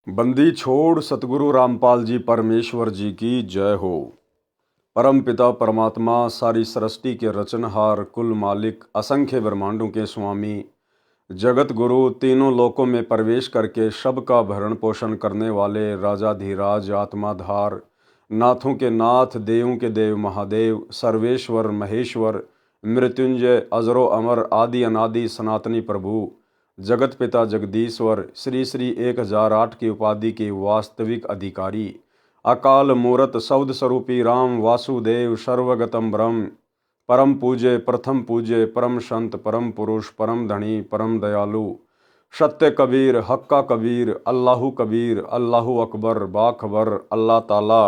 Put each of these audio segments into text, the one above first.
बंदी छोड़ सतगुरु रामपाल जी परमेश्वर जी की जय हो। परम पिता परमात्मा सारी सृष्टि के रचनहार कुल मालिक असंख्य ब्रह्मांडों के स्वामी जगत गुरु तीनों लोकों में प्रवेश करके सबका भरण पोषण करने वाले राजाधिराज आत्माधार नाथों के नाथ देवों के देव महादेव सर्वेश्वर महेश्वर मृत्युंजय अजरो अमर आदि अनादि सनातनी प्रभु जगत पिता जगदीश्वर श्री श्री 1008 की उपाधि के वास्तविक अधिकारी अकाल मूरत शब्द स्वरूपी राम वासुदेव सर्वगतम ब्रह्म परम पूज्य प्रथम पूज्य परम संत परम पुरुष परम धनी परम दयालु सत्य कबीर हक्का कबीर अल्लाहू अकबर बाखबर अल्लाह ताला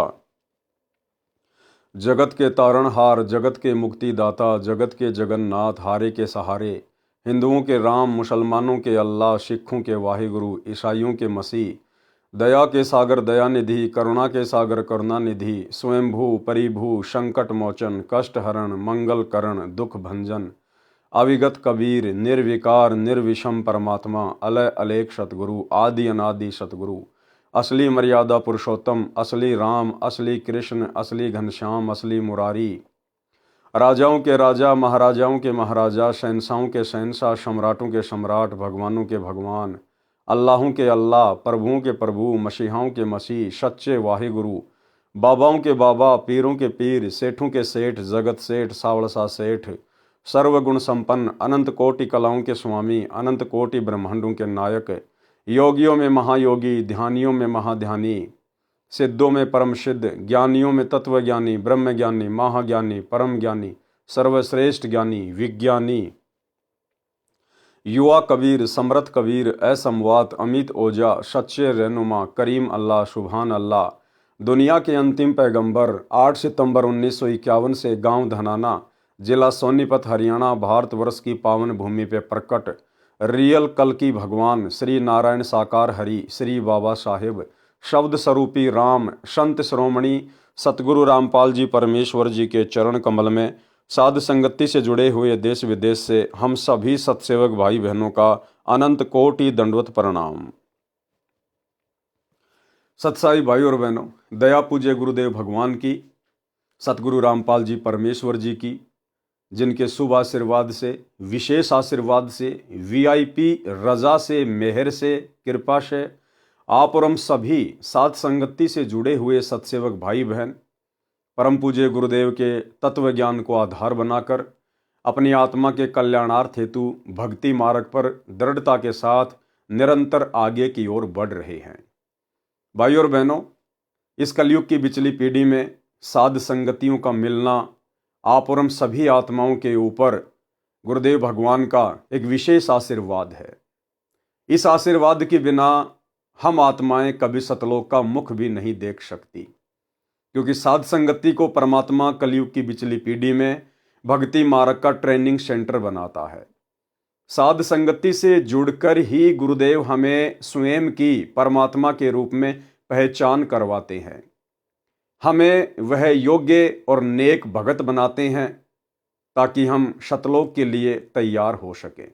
जगत के तारणहार जगत के मुक्तिदाता जगत के जगन्नाथ हारे के सहारे हिंदुओं के राम मुसलमानों के अल्लाह सिखों के वाहिगुरु ईसाइयों के मसीह दया के सागर दयानिधि करुणा के सागर करुणानिधि स्वयंभू परिभू संकट मोचन कष्ट हरण मंगल करण दुख भंजन अविगत कबीर निर्विकार निर्विषम परमात्मा अलय अलेख सतगुरु आदि अनादि सतगुरु असली मर्यादा पुरुषोत्तम असली राम असली कृष्ण असली घनश्याम असली मुरारी राजाओं के राजा महाराजाओं के महाराजा शहंशाहों के शहंशाह सम्राटों के सम्राट भगवानों के भगवान अल्लाहों के अल्लाह प्रभुओं के प्रभु मसीहाओं के मसीह सच्चे वाहिगुरु बाबाओं के बाबा पीरों के पीर सेठों के सेठ जगत सेठ सावड़सा सेठ सर्वगुण संपन्न अनंत कोटि कलाओं के स्वामी अनंत कोटि ब्रह्मांडों के नायक योगियों में महायोगी ध्यानियों में महाध्यानी सिद्धों में परम सिद्ध ज्ञानियों में तत्वज्ञानी ब्रह्मज्ञानी महाज्ञानी परम ज्ञानी सर्वश्रेष्ठ ज्ञानी विज्ञानी युवा कबीर समर्थ कबीर असमवात अमित ओजा सच्चे रहनुमा करीम अल्लाह सुभान अल्लाह दुनिया के अंतिम पैगंबर 8 सितंबर 1951 से गांव धनाना जिला सोनीपत हरियाणा भारतवर्ष की पावन भूमि पे प्रकट रियल कल की भगवान श्री नारायण साकार हरि श्री बाबा साहेब शब्द स्वरूपी राम संत श्रोमणी सतगुरु रामपाल जी परमेश्वर जी के चरण कमल में साध संगति से जुड़े हुए देश विदेश से हम सभी सत्सेवक भाई बहनों का अनंत कोटि दंडवत प्रणाम। सत्साई भाई और बहनों, दया पूज्य गुरुदेव भगवान की सतगुरु रामपाल जी परमेश्वर जी की जिनके शुभ आशीर्वाद से विशेष आशीर्वाद से वीआईपी रजा से मेहर से कृपा से आप और हम सभी साध संगति से जुड़े हुए सत्सेवक भाई बहन परम पूज्य गुरुदेव के तत्व ज्ञान को आधार बनाकर अपनी आत्मा के कल्याणार्थ हेतु भक्ति मार्ग पर दृढ़ता के साथ निरंतर आगे की ओर बढ़ रहे हैं। भाई और बहनों, इस कलयुग की बिचली पीढ़ी में साध संगतियों का मिलना आप और हम सभी आत्माओं के ऊपर गुरुदेव भगवान का एक विशेष आशीर्वाद है। इस आशीर्वाद के बिना हम आत्माएं कभी सतलोक का मुख भी नहीं देख सकती, क्योंकि साध संगति को परमात्मा कलयुग की बिचली पीढ़ी में भक्ति मार्ग का ट्रेनिंग सेंटर बनाता है। साध संगति से जुड़कर ही गुरुदेव हमें स्वयं की परमात्मा के रूप में पहचान करवाते हैं, हमें वह योग्य और नेक भगत बनाते हैं ताकि हम सतलोक के लिए तैयार हो सके।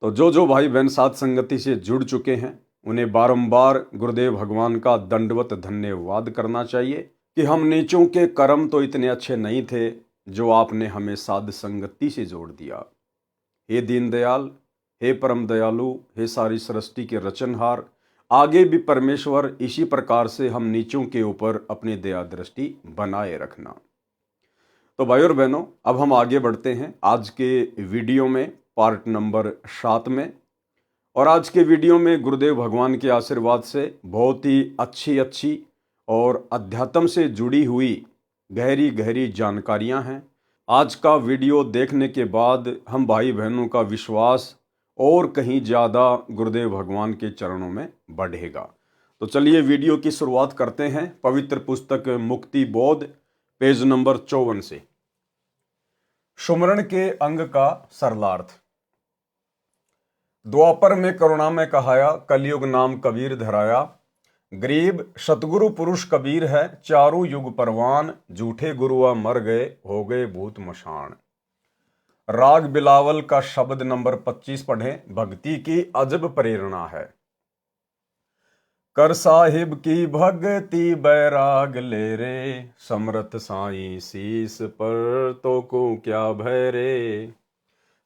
तो जो भाई बहन साध संगति से जुड़ चुके हैं उन्हें बारंबार गुरुदेव भगवान का दंडवत धन्यवाद करना चाहिए कि हम नीचों के कर्म तो इतने अच्छे नहीं थे जो आपने हमें साध संगति से जोड़ दिया। हे दीनदयाल, हे परम दयालु, हे सारी सृष्टि के रचनहार, आगे भी परमेश्वर इसी प्रकार से हम नीचों के ऊपर अपनी दया दृष्टि बनाए रखना। तो भाई और बहनों, अब हम आगे बढ़ते हैं आज के वीडियो में पार्ट नंबर 7 में। और आज के वीडियो में गुरुदेव भगवान के आशीर्वाद से बहुत ही अच्छी और अध्यात्म से जुड़ी हुई गहरी जानकारियां हैं। आज का वीडियो देखने के बाद हम भाई बहनों का विश्वास और कहीं ज़्यादा गुरुदेव भगवान के चरणों में बढ़ेगा। तो चलिए वीडियो की शुरुआत करते हैं पवित्र पुस्तक मुक्ति बोध पेज नंबर 54 से। सुमरण के अंग का सरलार्थ। द्वापर में करुणा में कहाया कलयुग नाम कबीर धराया। गरीब सतगुरु पुरुष कबीर है चारों युग परवान। झूठे गुरुआ मर गए हो गए भूत मशान। राग बिलावल का शब्द नंबर 25 पढ़ें। भक्ति की अजब प्रेरणा है। कर साहिब की भक्ति बैराग ले रे, समरथ साईं शीस पर तो को क्या भय रे।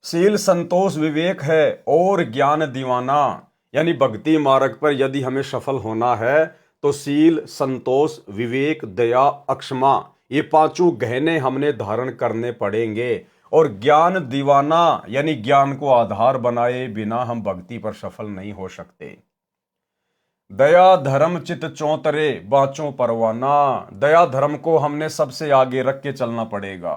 शील संतोष विवेक है और ज्ञान दीवाना, यानी भक्ति मार्ग पर यदि हमें सफल होना है तो शील संतोष विवेक दया अक्षमा ये पांचों गहने हमने धारण करने पड़ेंगे। और ज्ञान दीवाना यानी ज्ञान को आधार बनाए बिना हम भक्ति पर सफल नहीं हो सकते। दया धर्म चित चौतरे बाँचो परवाना, दया धर्म को हमने सबसे आगे रख के चलना पड़ेगा।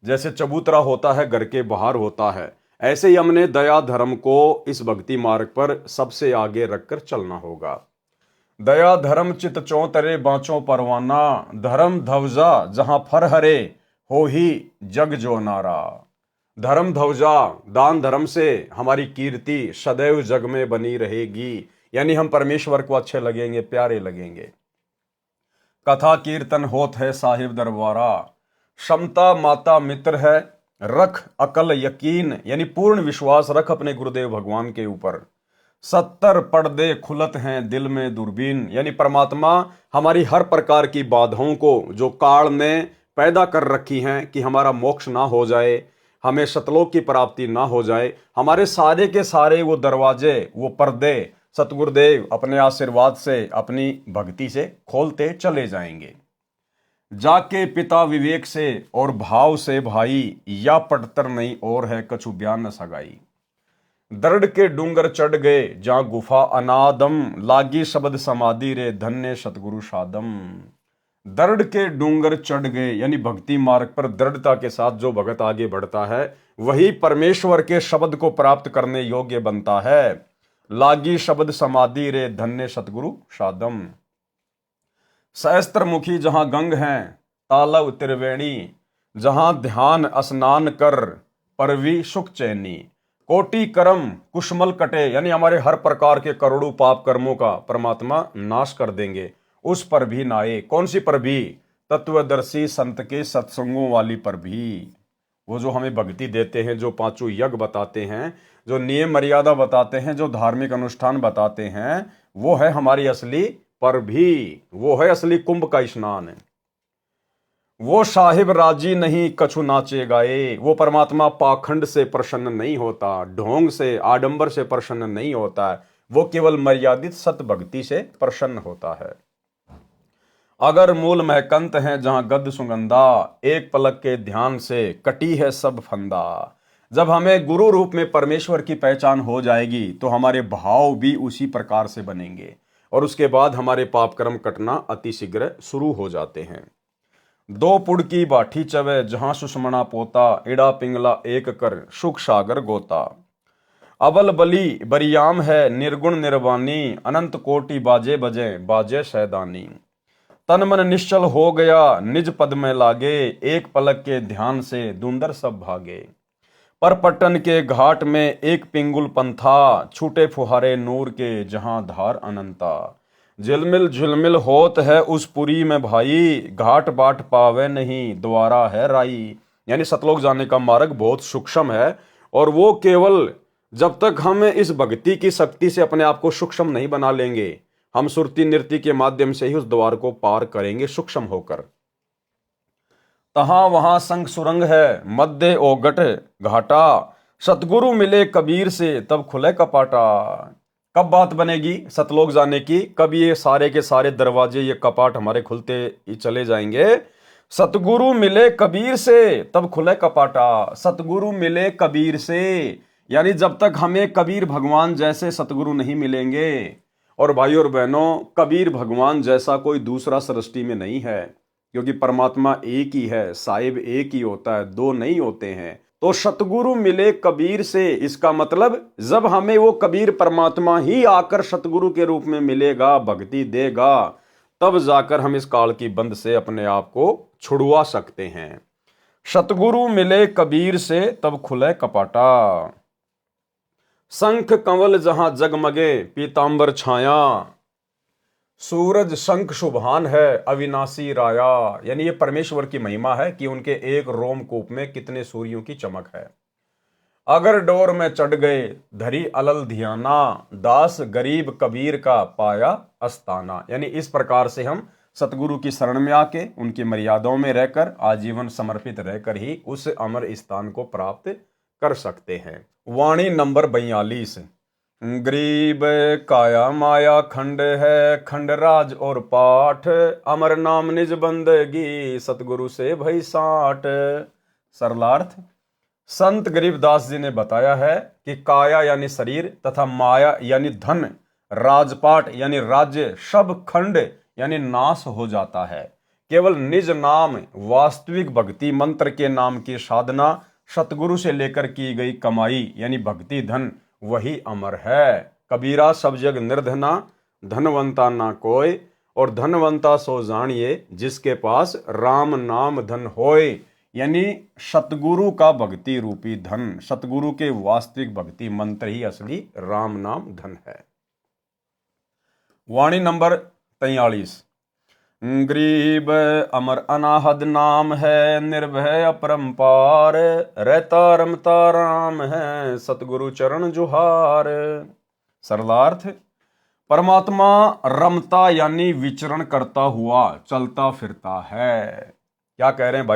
जैसे चबूतरा होता है घर के बाहर होता है, ऐसे ही हमने दया धर्म को इस भक्ति मार्ग पर सबसे आगे रखकर चलना होगा। दया धर्म चित चौतरे बाँचो परवाना, धर्म ध्वजा जहां फर हरे हो ही जग जो नारा। धर्म ध्वजा दान धर्म से हमारी कीर्ति सदैव जग में बनी रहेगी, यानी हम परमेश्वर को अच्छे लगेंगे, प्यारे लगेंगे। कथा कीर्तन होत है साहिब दरबारा, क्षमता माता मित्र है रख अकल यकीन, यानी पूर्ण विश्वास रख अपने गुरुदेव भगवान के ऊपर। 70 पर्दे खुलत हैं दिल में दूरबीन, यानी परमात्मा हमारी हर प्रकार की बाधाओं को जो काल ने पैदा कर रखी हैं कि हमारा मोक्ष ना हो जाए, हमें सतलोक की प्राप्ति ना हो जाए, हमारे सारे के सारे वो दरवाजे वो पर्दे सतगुरुदेव अपने आशीर्वाद से अपनी भक्ति से खोलते चले जाएंगे। जाके पिता विवेक से और भाव से भाई, या पटतर नहीं और है कछु बयान न सगाई। दर्द के डूंगर चढ़ गए जहां गुफा अनादम, लागी शब्द समाधि रे धन्य सतगुरु सादम। दर्द के डूंगर चढ़ गए यानी भक्ति मार्ग पर दृढ़ता के साथ जो भगत आगे बढ़ता है वही परमेश्वर के शब्द को प्राप्त करने योग्य बनता है। लागी शब्द समाधि रे धन्य सतगुरु सादम। सहस्त्र मुखी जहां गंग हैं तालव त्रिवेणी, जहां ध्यान स्नान कर परवी सुख चैनी। कोटि कर्म कुशमल कटे, यानी हमारे हर प्रकार के करोड़ों पाप कर्मों का परमात्मा नाश कर देंगे। उस पर भी नाए, कौन सी पर भी? तत्वदर्शी संत के सत्संगों वाली पर भी। वो जो हमें भक्ति देते हैं, जो पांचों यज्ञ बताते हैं, जो नियम मर्यादा बताते हैं, जो धार्मिक अनुष्ठान बताते हैं, वो है हमारी असली पर भी, वो है असली कुंभ का स्नान। वो साहिब राजी नहीं कछु नाचे गाए, वो परमात्मा पाखंड से प्रसन्न नहीं होता, ढोंग से आडंबर से प्रसन्न नहीं होता है, वो केवल मर्यादित सत भक्ति से प्रसन्न होता है। अगर मूल महकंत है जहां गद सुगंधा, एक पलक के ध्यान से कटी है सब फंदा। जब हमें गुरु रूप में परमेश्वर की पहचान हो जाएगी तो हमारे भाव भी उसी प्रकार से बनेंगे और उसके बाद हमारे पाप कर्म कटना अतिशीघ्र शुरू हो जाते हैं। दो पुड़ की बाठी चवे जहां सुषमणा पोता, इड़ा पिंगला एक कर सुख सागर गोता। अबल बली बरियाम है निर्गुण निर्वाणी, अनंत कोटि बाजे बजे बाजे सैदानी। तन मन निश्चल हो गया निज पद में लागे, एक पलक के ध्यान से धुंधर सब भागे। पर पट्टन के घाट में एक पिंगुल पंथा, छूटे फुहारे नूर के जहां धार अनंता। झिलमिल झिलमिल होत है उस पुरी में भाई, घाट बाट पावे नहीं द्वारा है राई। यानी सतलोक जाने का मार्ग बहुत सूक्ष्म है और वो केवल जब तक हम इस भक्ति की शक्ति से अपने आप को सूक्ष्म नहीं बना लेंगे, हम सुरती नृत्य के माध्यम से ही उस द्वार को पार करेंगे सूक्ष्म होकर। तहां वहां संग सुरंग है मध्य ओगट घाटा, सतगुरु मिले कबीर से तब खुले कपाटा। कब बात बनेगी सतलोक जाने की? कब ये सारे के सारे दरवाजे ये कपाट हमारे खुलते ही चले जाएंगे? सतगुरु मिले कबीर से तब खुले कपाटा। सतगुरु मिले कबीर से, यानी जब तक हमें कबीर भगवान जैसे सतगुरु नहीं मिलेंगे। और भाई और बहनों, कबीर भगवान जैसा कोई दूसरा सृष्टि में नहीं है, क्योंकि परमात्मा एक ही है, साहिब एक ही होता है, दो नहीं होते हैं। तो सतगुरु मिले कबीर से, इसका मतलब जब हमें वो कबीर परमात्मा ही आकर सतगुरु के रूप में मिलेगा, भक्ति देगा, तब जाकर हम इस काल की बंध से अपने आप को छुड़वा सकते हैं। सतगुरु मिले कबीर से तब खुले कपाटा। शंख कंवल जहां जगमगे पीतांबर छाया, सूरज शंख शुभान है अविनाशी राया। यानी ये परमेश्वर की महिमा है कि उनके एक रोमकूप में कितने सूर्यों की चमक है। अगर डोर में चढ़ गए धरी अलल धियाना, दास गरीब कबीर का पाया अस्ताना। यानी इस प्रकार से हम सतगुरु की शरण में आके उनकी मर्यादाओं में रहकर आजीवन समर्पित रहकर ही उस अमर स्थान को प्राप्त कर सकते हैं। वाणी नंबर 42। गरीब काया माया खंड है, खंड राज और पाठ, अमर नाम निज बंदगी, सतगुरु से भई साठ। सरलार्थ, संत गरीबदास जी ने बताया है कि काया यानी शरीर तथा माया यानी धन, राजपाट यानी राज्य, सब खंड यानी नाश हो जाता है। केवल निज नाम वास्तविक भक्ति मंत्र के नाम की साधना, सतगुरु से लेकर की गई कमाई यानी भक्ति धन, वही अमर है। कबीरा सब जग निर्धना, धनवंता ना कोय, और धनवंता सो जानिए जिसके पास राम नाम धन होय। यानी सतगुरु का भक्ति रूपी धन, सतगुरु के वास्तविक भक्ति मंत्र ही असली राम नाम धन है। वाणी नंबर 43। गरीब अमर अनाहद नाम है, निर्भय अपरंपार, रहता रमता राम है, सतगुरु चरण जुहार। सरलार्थ, परमात्मा रमता यानी विचरण करता हुआ चलता फिरता है। क्या कह रहे हैं भाई?